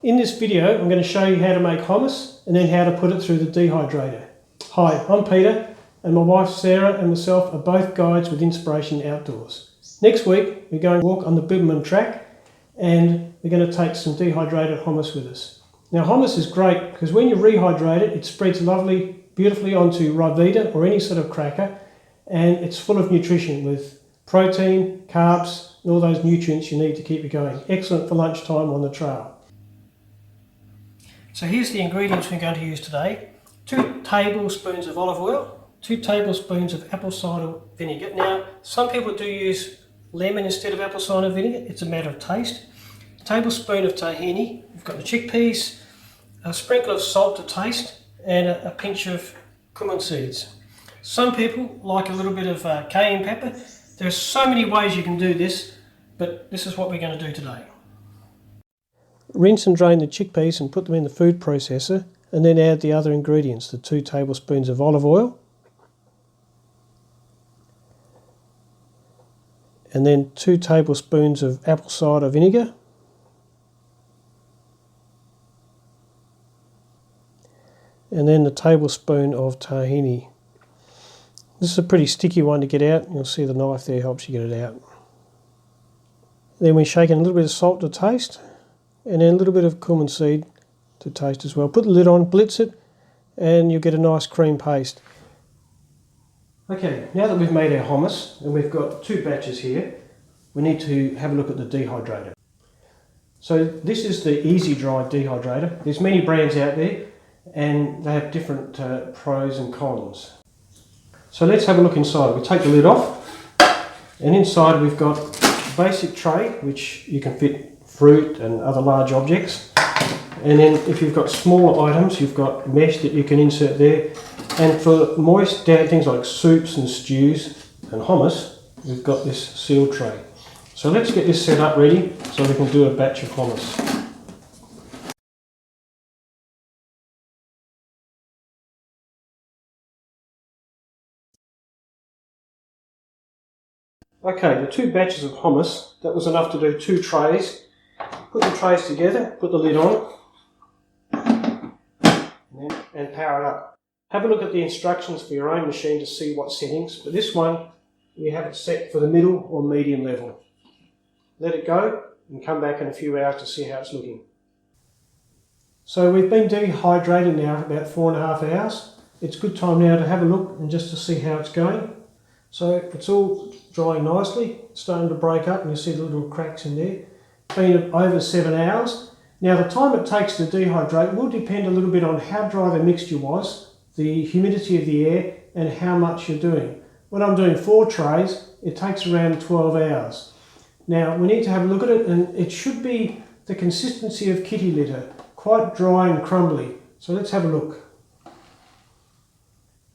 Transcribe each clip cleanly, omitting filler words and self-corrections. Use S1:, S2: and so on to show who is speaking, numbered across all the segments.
S1: In this video, I'm going to show you how to make hummus and then how to put it through the dehydrator. Hi, I'm Peter, and my wife Sarah and myself are both guides with Inspiration Outdoors. Next week, we're going to walk on the Biberman track and we're going to take some dehydrated hummus with us. Now, hummus is great because when you rehydrate it, it spreads beautifully onto Ribena or any sort of cracker, and it's full of nutrition with protein, carbs, and all those nutrients you need to keep you going. Excellent for lunchtime on the trail. So here's the ingredients we're going to use today. 2 tablespoons of olive oil, 2 tablespoons of apple cider vinegar. Now, some people do use lemon instead of apple cider vinegar. It's a matter of taste. A tablespoon of tahini. We've got the chickpeas, a sprinkle of salt to taste, and a pinch of cumin seeds. Some people like a little bit of cayenne pepper. There's so many ways you can do this, but this is what we're going to do today. Rinse and drain the chickpeas and put them in the food processor, and then add the other ingredients, the 2 tablespoons of olive oil, and then 2 tablespoons of apple cider vinegar, and then the tablespoon of tahini. This is a pretty sticky one to get out. You'll see the knife there helps you get it out. Then we shake in a little bit of salt to taste, and then a little bit of cumin seed to taste as well. Put the lid on, blitz it, and you'll get a nice cream paste. Okay, now that we've made our hummus, and we've got 2 batches here, we need to have a look at the dehydrator. So this is the Easy Dry dehydrator. There's many brands out there, and they have different pros and cons. So let's have a look inside. We take the lid off, and inside we've got a basic tray, which you can fit fruit and other large objects, and then if you've got smaller items, you've got mesh that you can insert there, and for moist damp things like soups and stews and hummus, we've got this sealed tray. So let's get this set up ready so we can do a batch of hummus. Okay, the 2 batches of hummus, that was enough to do 2 trays. Put the trays together, put the lid on, and power it up. Have a look at the instructions for your own machine to see what settings. For this one, we have it set for the middle or medium level. Let it go and come back in a few hours to see how it's looking. So we've been dehydrating now for about 4.5 hours. It's a good time now to have a look and just to see how it's going. So it's all drying nicely, it's starting to break up, and you see the little cracks in there. Been over 7 hours. Now the time it takes to dehydrate will depend a little bit on how dry the mixture was, the humidity of the air, and how much you're doing. When I'm doing 4 trays, it takes around 12 hours. Now we need to have a look at it, and it should be the consistency of kitty litter, quite dry and crumbly. So let's have a look.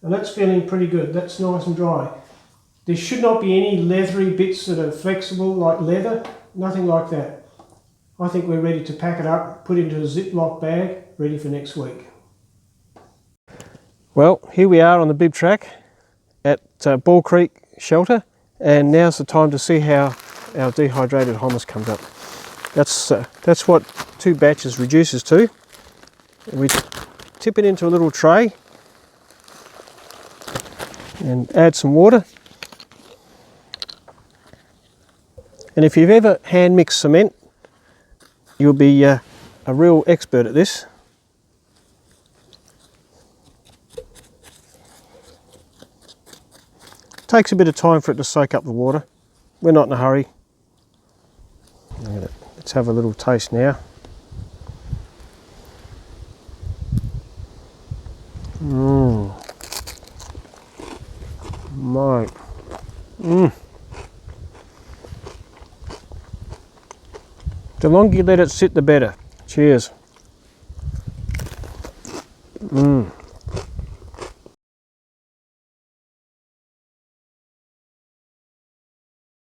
S1: And that's feeling pretty good, that's nice and dry. There should not be any leathery bits that are flexible like leather, nothing like that. I think we're ready to pack it up, put it into a Ziploc bag, ready for next week. Well, here we are on the bib track at Ball Creek Shelter, and now's the time to see how our dehydrated hummus comes up. That's what 2 batches reduces to. And we tip it into a little tray and add some water. And if you've ever hand mixed cement, you'll be a real expert at this. Takes a bit of time for it to soak up the water. We're not in a hurry. Let's have a little taste now. My. The longer you let it sit, the better. Cheers.